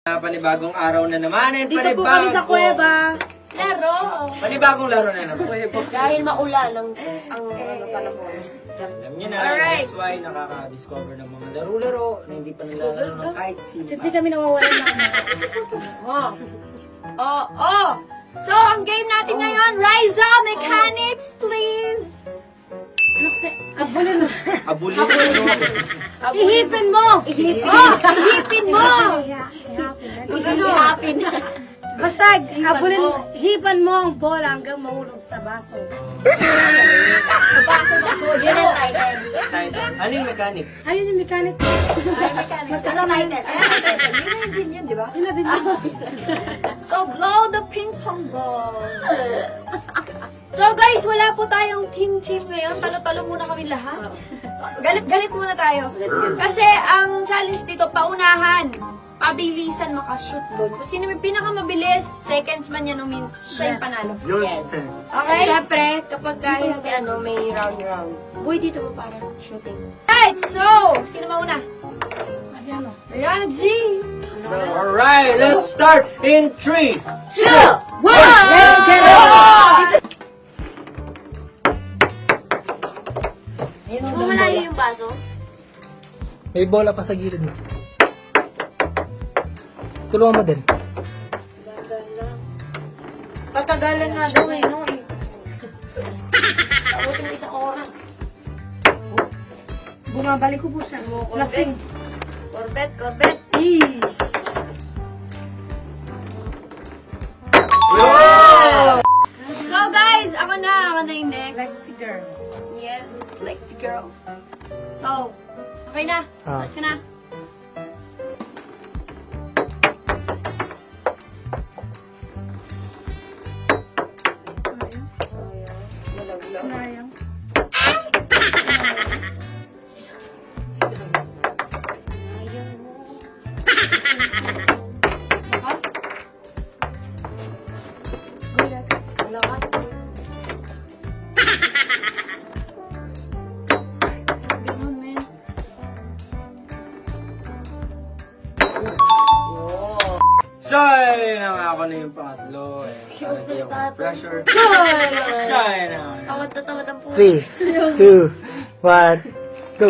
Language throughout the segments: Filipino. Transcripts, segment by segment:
Panibagong araw na naman. And Dito po kami sa kuweba. Laro. Panibagong laro na naman. Dahil maulan ang panahon. Alam niyo na, Alright. that's why nakaka-discover ng mga laro-laro na hindi pa nilalaro ng kahit sino. Hindi kami nawawalan ng So, ang game natin ngayon, Rise Up Mechanics, please. Ano kasi? Abulin mo. Abulin mo. Ihipin mo! Ihipin mo! Ihipin. Basta, abulin mo. Hipan mo ang bola hanggang mahulog sa baso. Yun ang title. Ano yung mechanics? Ayun yung mechanic. Ay, mechanics. Ano title? Yun din yun, di ba? Yun na din mo. So, blow the ping pong ball. So, guys, wala po tayong team-team ngayon. Talo-talo muna kami lahat. Galit-galit muna tayo. Kasi ang challenge dito, paunahan. Pabilisan makashoot doon. Kung sino may pinakamabilis, seconds man yan o minutes, siya yung panalo. Yes. Okay? Siyempre, kapag kahit may round-round. Boy, dito mo para shooting. Right, so, sino mauna? Ayan o. Ayan, G! Alright, let's start in 3, 2, 1! Let's go! Kung malayo yung baso, May bola pa sa gilid mo. Tulungan mo din. patagalan na daw no eh. Abutin isang oras. Bumabalik ko po siya. Lasing. Corbett. Ish! So guys, ako na yung next. Like si girl. Yes, like the girl. So, okay na. Ah. Okay na. Sinayang. Lakas. Relax. Lakas. Ganun, men. So, ayun na nga ako na yung pangatlo. Para di ako pressure. Siya na. Tawad na tawad ang puso. 3, 2, 1, go!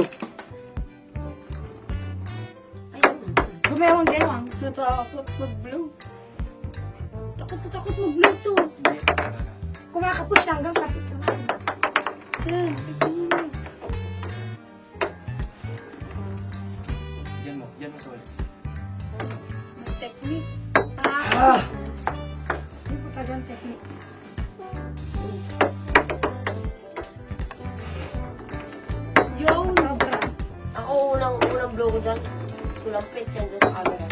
Gumewang-gewang. Natakot mag-blow. Takot mag-blow to. Kumakapos siya hanggang kapit naman. Yan. Diyan mo, sorry. May technique. Ah! Hindi po tagang technique. Yung Sobra. ako unang blow ko dyan. Sulampit yan dyan sa camera.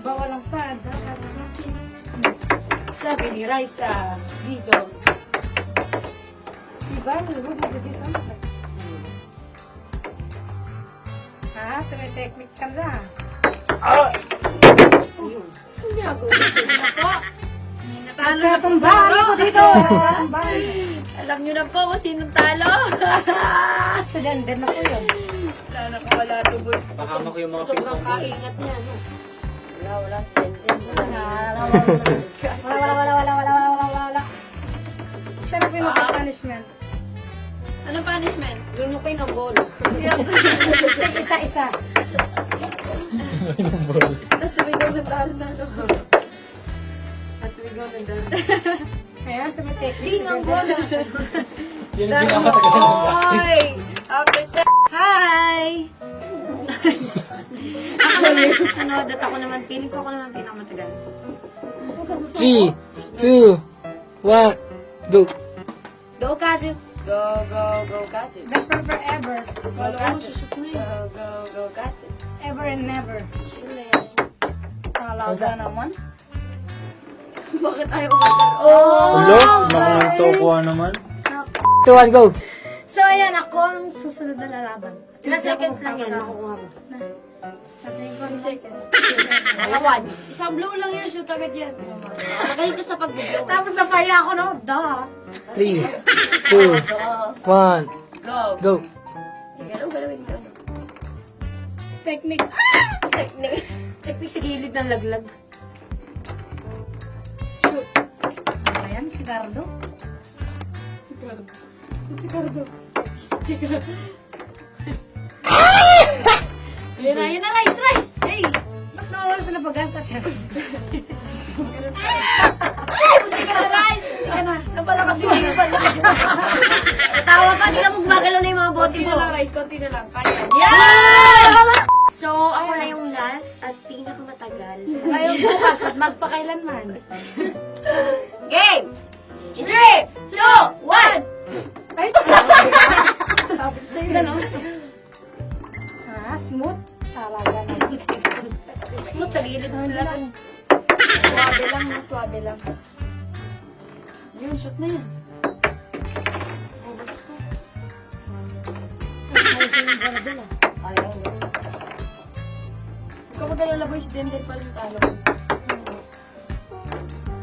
Bawal ang fad. Sabi ni Raisa, Rizzo. Diba? Nalubog sa dito. Ha? Tine-technique ka na. Hindi ako. Ako. May natalo na po Tumba! sa Ano ko dito? Tumba! Alam nyo na po kung sinong talo. Sa ganda na po yun. Wala nakawala tuboy. Pakama ko yung mga Sobrang ping-pong ball. kaingat niya. No? Wala. Wala. Siya na po yung magpa-punishment. Anong punishment? Lunukin ang ball. Isa-isa. Tapos sumigaw ng talo na. At sumigaw ng talo. Kaya sa may technique. Ding ang ball. Yan That's ang pinakamatagal ng Oy! After that. Hi! Ako naman susunod at ako naman, feeling ko ako naman pinakamatagal. 3, 2, 1, go! Go, Kazu! Go, Kazu! Best friend forever. Go, Kazu! Go, Kazu! Ever and never. Chilling. Talaga naman. Bakit ayaw umagal? Ulo? Nakakatokuha naman. 2, 1, go! So, ayan, ako ang susunod na lalaban. Ilang seconds lang yan, Ako. makukuha mo. Na. Sa tingin ko, 1 second. Alawan. Isang blow lang yan, shoot agad yan. Magaling ka sa pag-blow. Tapos napaya ako, no? Duh. 3, 2, 1, Go. go. Galawin ko. Technique. Technique. Technique sa gilid ng laglag. Shoot. Ayan, si Cardo. Yan na, rice! Hey! Ba't nawawala siya ng pag-asa siya? Hindi ka na, rice! Hindi ka na. Napala kasi yung Natawa pa, di na magmagalaw na yung mga bote Konti mo. na lang, rice. Konti na lang. Kaya. Yan! So, ako na yung last at pinakamatagal. Ngayon bukas at magpakailanman. Game! In 3, 2, 1! Ay, Sabi sa'yo, gano'n. smooth. Talaga na. Smooth sa gilid mo lang. Swabe lang, swabe lang. Yun, shoot na yan. Ubus ko. Ayaw. Huwag ka mag-alala, boys. Dendel pa rin talo.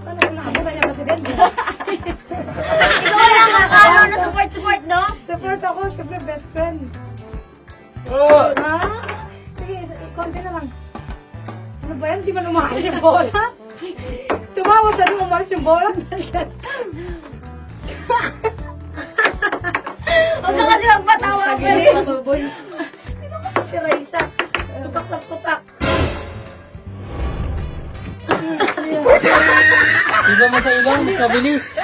Paano kung nakabukay niya presidente? Ikaw lang, makano na support, no? Support ako, syempre best friend. Oh! Ha? Sige, konti na lang. Ano ba yan? Di ba lumakas yung bola? Tumawa sa nung umalis yung bola. Huwag ka kasi magpatawa. Kagilid na to, boy. Si Raisa. Tupak-tupak. Iba mo sa ilong, mas mabilis.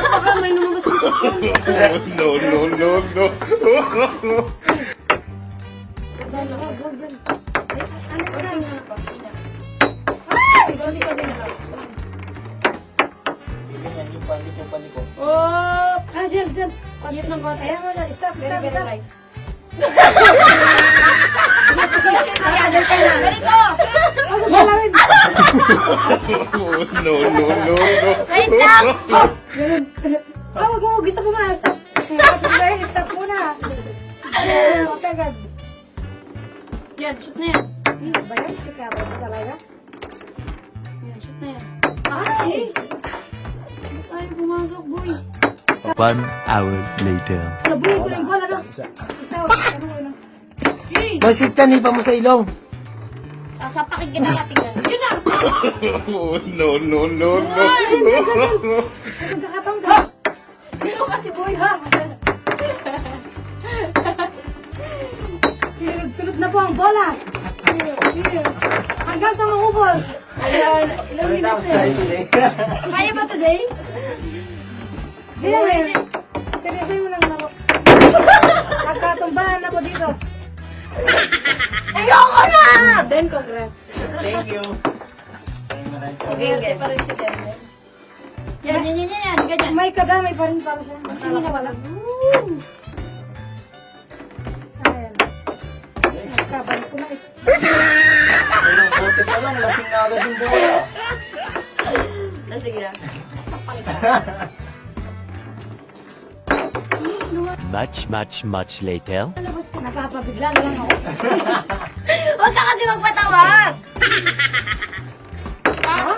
Baka may lumabas na sa No, no, no, no. Konti na pa. Konti na lang. Yung paliko. Oh! Ah, dyan. Hit ng konti. Ayan mo na. Stop. Very light. Ganito! Ako galawin. No, no, no, no. Wait lang! Ah, wag mo. Gusto ko muna. Stop. Stop muna. Huwag agad. Yan, shoot na yan. Ba yan? Si Cardo talaga? Yan, shoot na yan. Ay! Ay, pumasok, boy. 1 hour later. Nabuhin ko na yung bola, no? Isa, ano ko na? Hey! Basit ka, iba mo sa ilong. Sapakin kita katingnan. Yun na! Oh, no, no, no, no. Magkakataon ka. Pero kasi, boy, ha? Sunod na po ang bola. Sige. Hanggang sa maubos. Ayan, ilang minutes na yan. Kaya ba today? Sige. Seryosoy mo lang laro. Nagkatumbahan ako dito. Ayoko na! Then, congrats. Thank you. Okay, okay. Pa rin si Dendel. Yan. Ganyan. May kadamay pa rin para siya. Tingin na pala. Ayan. Nagkabalik ko na. Ilang bote pa lang, lasing na agad yung bola. Sige na. Much, much, much later. Napapabigla na lang ako. Huwag ka kasi magpatawag! Ha?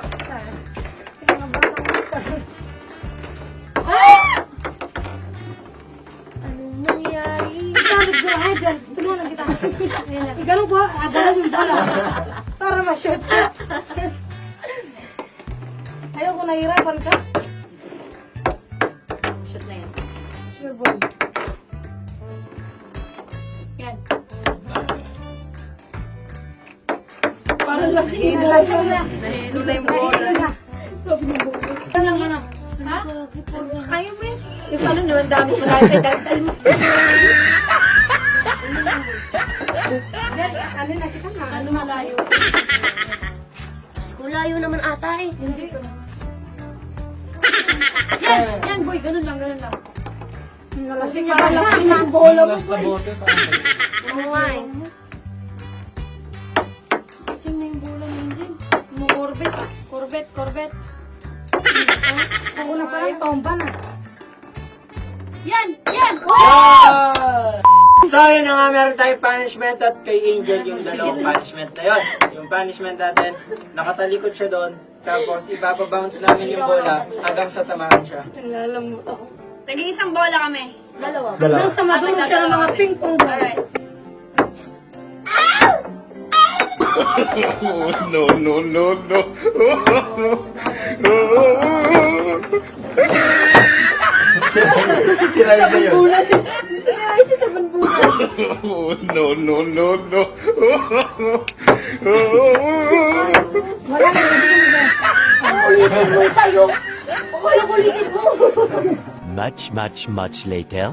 Anong nangyari? Sabi ko, ay dyan. Tulungan kita. Ganun ko, agalan yung bola. Para ma-shoot. Ayoko, nahirapan ka. Shoot na yan. Sure, boy. Yan. Parang lasing. Nahilo na. Nahilo na yung bola. Nahilo na. Ano? Ha? Ayaw mo yan. Yung paano naman dami mo lang kay daldal mo. Dyan, ano na kita na? Ano malayo? Layo naman ata eh. Hindi. Yan, boy. Ganun lang. Nalasing niya ba? Lasing na ang bola mo. Last na bote, parang Oo nga eh. Kasing na yung bola mo dyan. Corbett. Ako na parang tomba na. Yan! Ah! So, yun na nga, meron tayong punishment at kay Angel yung dalawang punishment na yun. Yung punishment natin, nakatalikod siya doon, tapos ipapabounce namin yung bola hanggang sa tamaan siya. Nalalamot ako. Nag-iisang bola kami. Dalawa. Hanggang sa maduro siya ng mga ping pong ball. Alright. No, no, no, no. Sira yun na yun. Ay, si Saban Bulan. No, no, no, no. Wala na, hindi mo. Ulitin mo sa'yo. Wala ko ulitin mo. Much later.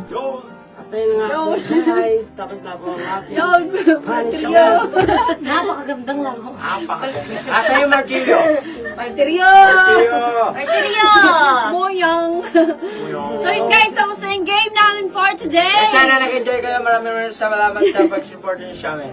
Ayun na nga po guys, tapos na po ang ating Yun, punishment. Napakagandang laro. Asa yung martilyo? Martiryo! Martilyo! Moyang! So yun guys, tapos na yung game namin for today. At sana nag-enjoy kayo. Maraming salamat sa pag-support niyo sa amin.